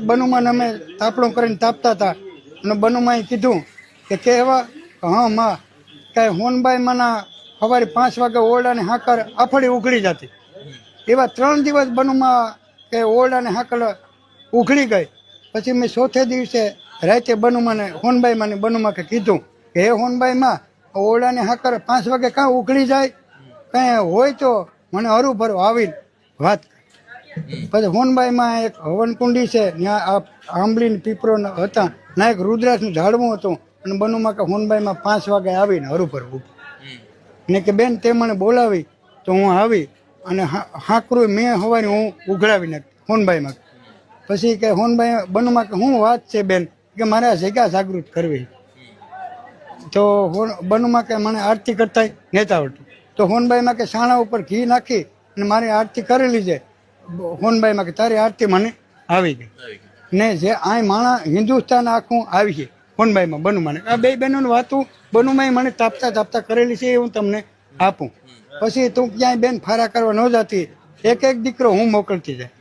બનુમાં અમે તાપણું કરીને તાપતા હતા અને બનુમાં કીધું કે કહેવા હા માં કે હોનબાઈ માના સવારે 5 વાગે ઓરડાની હાકર આફડી ઉઘડી જતી. એવા 3 દિવસ બનુમાં કે ઓરડાની હાકર ઉઘડી ગઈ. પછી મેં ચોથે દિવસે રાતે બનુમાને હોનબાઈ માને બનુમાં કે કીધું કે હે હોનબાઈ માં ઓરડાની હાકર 5 વાગે કાં ઉઘડી જાય, કંઈ હોય તો મને હરું ભરું આવીને વાત. પછી હોનબાઈમાં એક હવનકુંડી છે, ત્યાં આ આંબલીને પીપરો હતા, ના એક રુદ્રાક્ષનું ઝાડવું હતું અને બનુમાં કે હોનબાઈમાં 5 વાગે આવીને હરુભર ઉભી ને કે બેન તે મને બોલાવી તો હું આવી અને હાકરું મેં હવારે હું ઉઘડાવી નાખી હોનબાઈમાં. પછી કે હોનબાઈ બનુમાં કે શું વાત છે બેન, કે મારે આ જગ્યા જાગૃત કરવી. તો બનુમાં કે મને આરતી કરતા નહોતા આવડતું. તો હોનબાઈમાં કે સાણા ઉપર ઘી નાખી અને મારી આરતી કરેલી છે. હોનબાઈમાં કે તારી આરતી મને આવી ગઈ ને જે આ માણા હિન્દુસ્તાન આખું આવી છે હોનબાઈમાં બનુમાને. આ બે બહેનોની વાતું બનુમાએ મને તાપતા તાપતા કરેલી છે, એ હું તમને આપું. પછી તું ક્યાંય બેન ફારા કરવા ન જતી, એક દીકરો હું મોકલતી જાય.